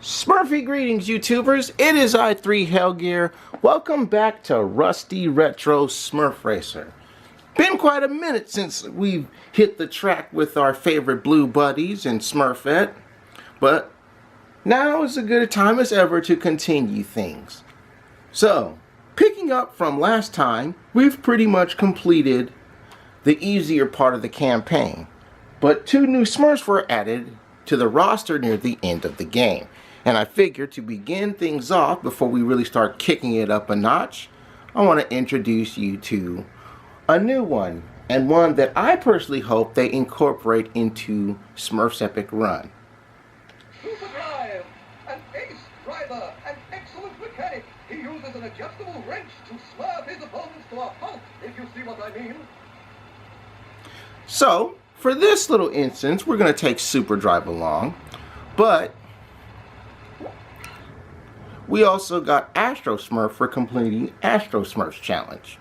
Smurfy greetings, YouTubers. It is I3 Hellgear. Welcome back to Rusty Retro Smurf Racer. Been quite a minute since we've hit the track with our favorite blue buddies and Smurfette, but now is as good a time as ever to continue things. So, picking up from last time, we've pretty much completed the easier part of the campaign, but 2 new Smurfs were added to the roster near the end of the game. And I figured to begin things off, before we really start kicking it up a notch, I want to introduce you to a new one, and one that I personally hope they incorporate into Smurf's Epic Run. Super Drive, an ace driver, an excellent mechanic. He uses an adjustable wrench to swerve his opponents to a halt, if you see what I mean. So, for this little instance, we're going to take Super Drive along, but we also got Astro Smurf for completing Astro Smurf's challenge.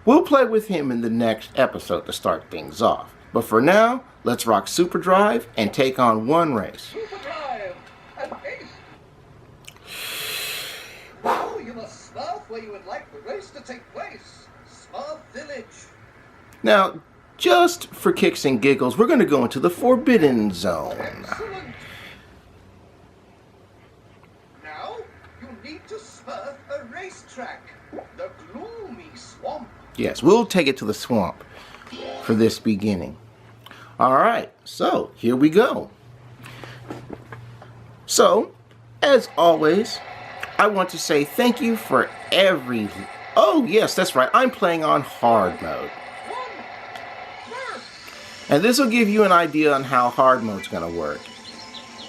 We'll play with him in the next episode to start things off. But for now, let's rock Super Drive and take on one race. Super Drive, an ace. Now you must Smurf where you would like the race to take place. Smurf Village. Now, just for kicks and giggles, we're going to go into the Forbidden Zone. Excellent. To Smurf a racetrack, the gloomy swamp. Yes, we'll take it to the swamp for this beginning. Alright, so here we go. So, as always, I want to say thank you for every... Oh, yes, that's right, I'm playing on hard mode. And this will give you an idea on how hard mode's going to work.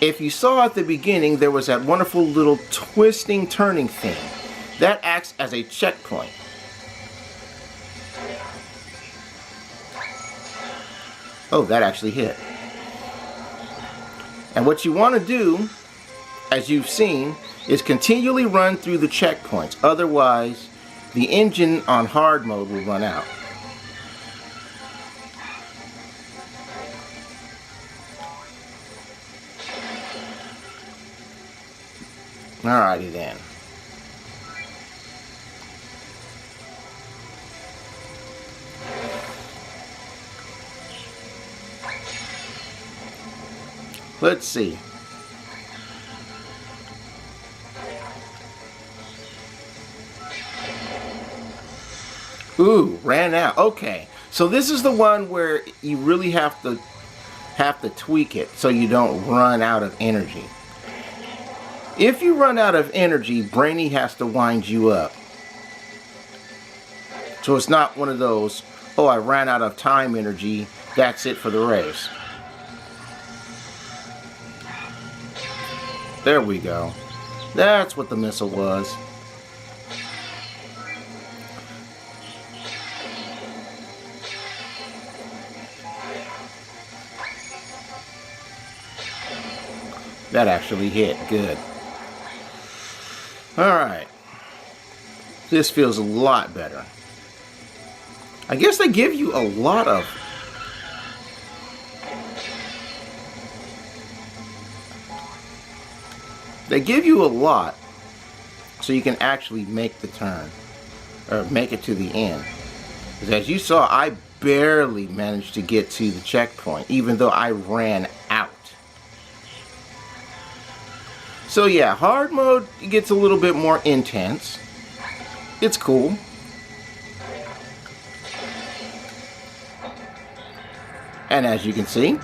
If you saw at the beginning, there was that wonderful little twisting, turning thing. That acts as a checkpoint. Oh, that actually hit. And what you want to do, as you've seen, is continually run through the checkpoints. Otherwise, the engine on hard mode will run out. Alrighty then. Let's see. Ooh, ran out. Okay. So this is the one where you really have to tweak it so you don't run out of energy. If you run out of energy, Brainy has to wind you up. So it's not one of those, oh, I ran out of time energy, that's it for the race. There we go. That's what the missile was. That actually hit. Good. Alright, this feels a lot better. I guess they give you a lot of... They give you a lot so you can actually make the turn, or make it to the end. Because as you saw, I barely managed to get to the checkpoint, even though I ran out. So yeah, hard mode gets a little bit more intense. It's cool. And as you can see,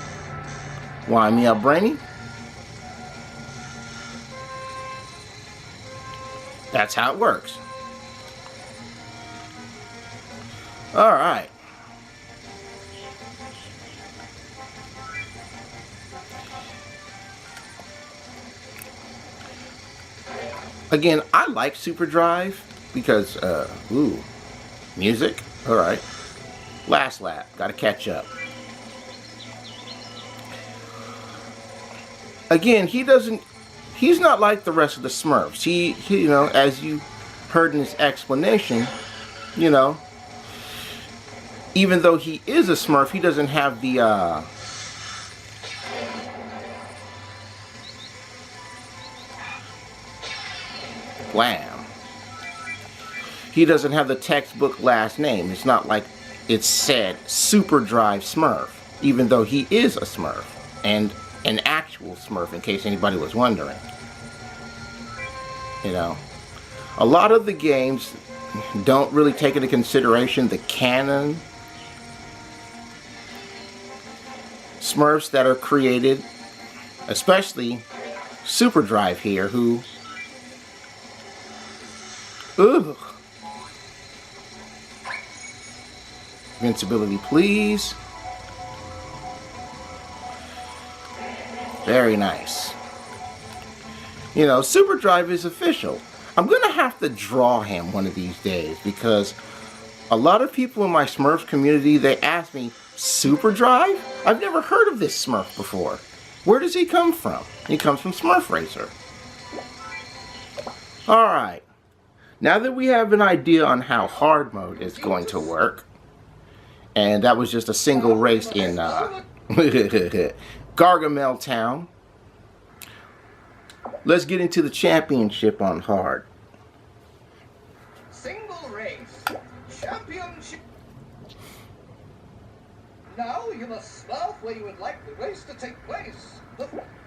wind me up, Brainy. That's how it works. Alright. Again, I like Super Drive because, ooh, music, alright. Last lap, gotta catch up. Again, he's not like the rest of the Smurfs. He, you know, as you heard in his explanation, you know, even though he is a Smurf, he doesn't have the, Wham. He doesn't have the textbook last name. It's not like it said Super Drive Smurf, even though he is a Smurf, and an actual Smurf, in case anybody was wondering. You know, a lot of the games don't really take into consideration the canon Smurfs that are created, especially Super Drive here, who, ugh. Invincibility, please. Very nice. You know, Super Drive is official. I'm gonna have to draw him one of these days, because a lot of people in my Smurf community, they ask me, Super Drive? I've never heard of this Smurf before. Where does he come from? He comes from Smurf Racer. Alright. Now that we have an idea on how hard mode is going to work, and that was just a single race in Gargamel Town, let's get into the championship on hard. Single race. Championship. Now you must Smurf where you would like the race to take place.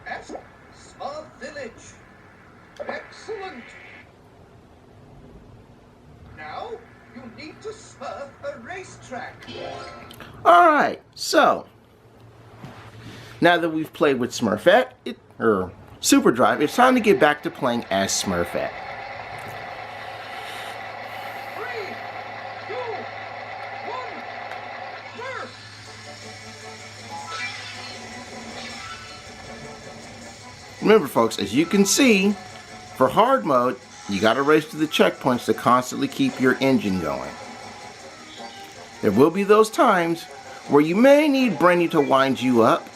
At Smurf Village. Excellent. Now you need to Smurf a racetrack. Alright, so now that we've played with Smurfette, or Super Drive, it's time to get back to playing as Smurfette. 3, 2, 1, Smurf! Remember folks, as you can see, for hard mode, you gotta race to the checkpoints to constantly keep your engine going. There will be those times where you may need Brainy to wind you up.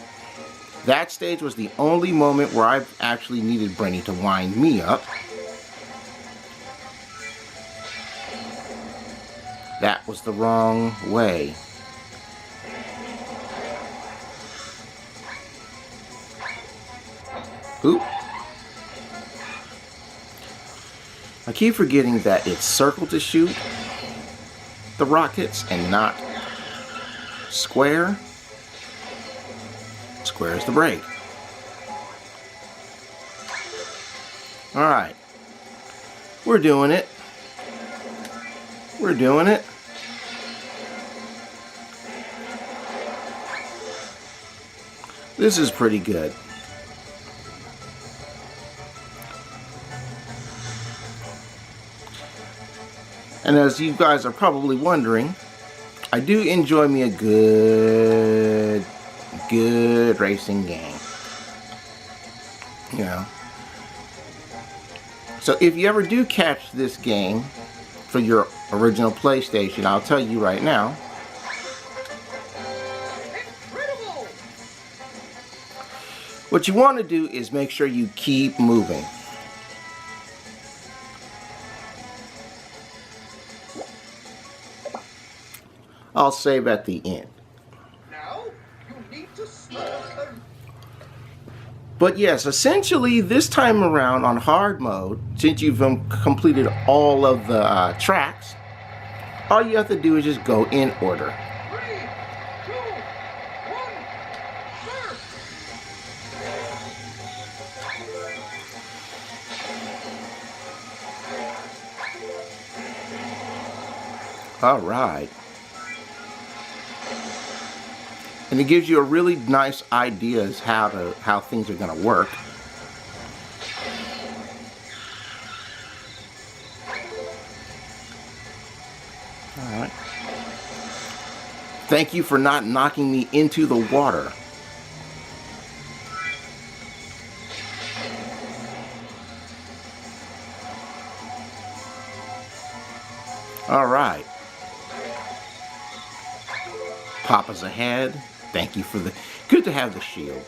That stage was the only moment where I actually needed Brainy to wind me up. That was the wrong way. Oop. I keep forgetting that it's circle to shoot the rockets and not square. Square is the brake. Alright. We're doing it. We're doing it. This is pretty good. And as you guys are probably wondering, I do enjoy me a good racing game. You know. So if you ever do catch this game for your original PlayStation, I'll tell you right now. Incredible! What you want to do is make sure you keep moving. I'll save at the end. Now you need to Smurf a... But yes, essentially this time around on hard mode, since you've completed all of the tracks, all you have to do is just go in order. 3, 2, 1, Smurf! All right. And it gives you a really nice idea as how things are going to work. All right. Thank you for not knocking me into the water. All right. Papa's ahead. Thank you for the... Good to have the shield.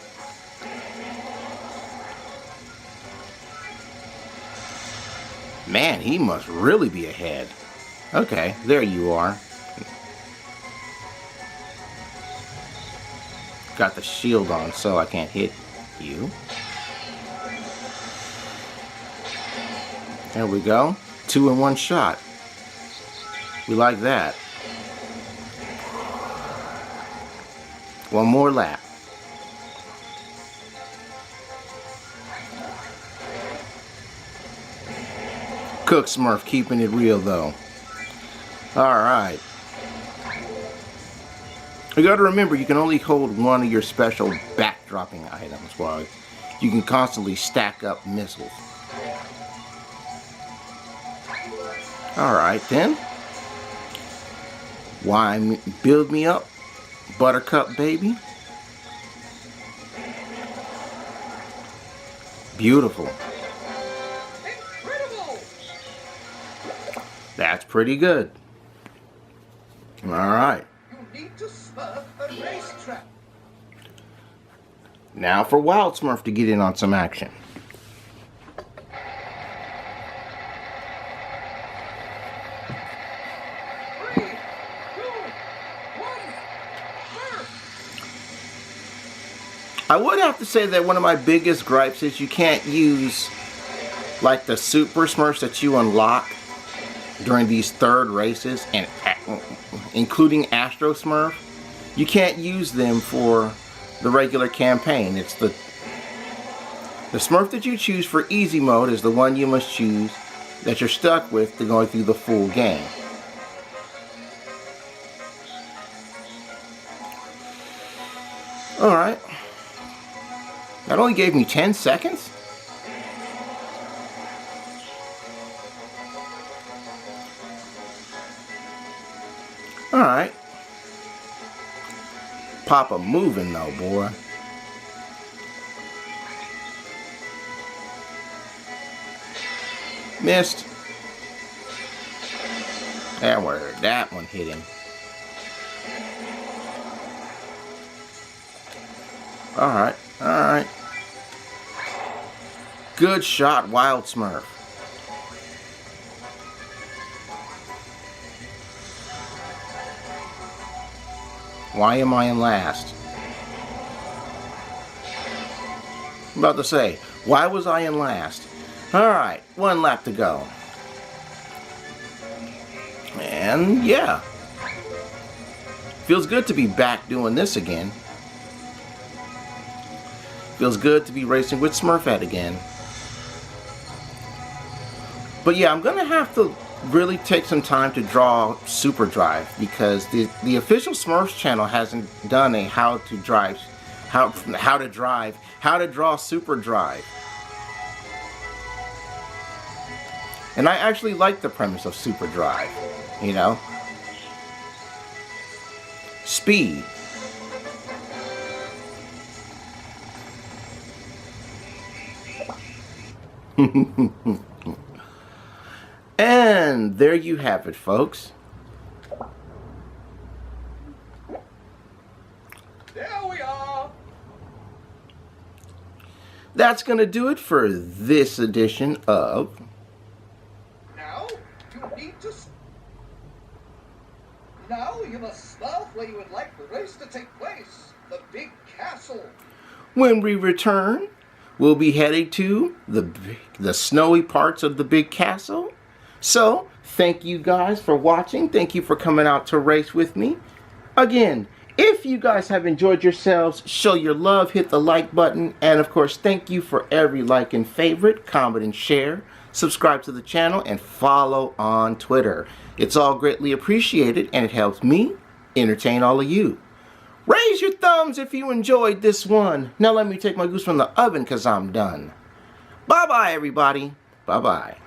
Man, he must really be ahead. Okay, there you are. Got the shield on so I can't hit you. There we go. 2 in 1 shot. We like that. One more lap. Cook Smurf keeping it real though. Alright. You gotta remember, you can only hold one of your special backdropping items while you can constantly stack up missiles. Alright then. Why build me up, Buttercup baby? Beautiful. Incredible! That's pretty good. Alright. You need to Smurf a racetrack. Now for Wild Smurf to get in on some action. Three, two, one, Smurf! I would have to say that one of my biggest gripes is you can't use like the Super Smurfs that you unlock during these third races, and including Astro Smurf. You can't use them for the regular campaign. It's the Smurf that you choose for easy mode is the one you must choose that you're stuck with to going through the full game. Alright. That only gave me 10 seconds? Alright. Papa moving though, boy. Missed. That one hit him. Alright, alright. Good shot, Wild Smurf. Why am I in last? I'm about to say, why was I in last? Alright, 1 lap to go. And yeah. Feels good to be back doing this again. Feels good to be racing with Smurfette again. But yeah, I'm gonna have to really take some time to draw Super Drive, because the official Smurfs channel hasn't done a how to draw Super Drive. And I actually like the premise of Super Drive, you know? Speed. And there you have it, folks. There we are. That's going to do it for this edition of... Now you must Smurf where you would like the race to take place. The big castle. When we return, we'll be heading to the snowy parts of the big castle. So, thank you guys for watching. Thank you for coming out to race with me. Again, if you guys have enjoyed yourselves, show your love, hit the like button. And of course, thank you for every like and favorite, comment and share. Subscribe to the channel and follow on Twitter. It's all greatly appreciated and it helps me entertain all of you. Raise your thumbs if you enjoyed this one. Now let me take my goose from the oven because I'm done. Bye-bye, everybody. Bye-bye.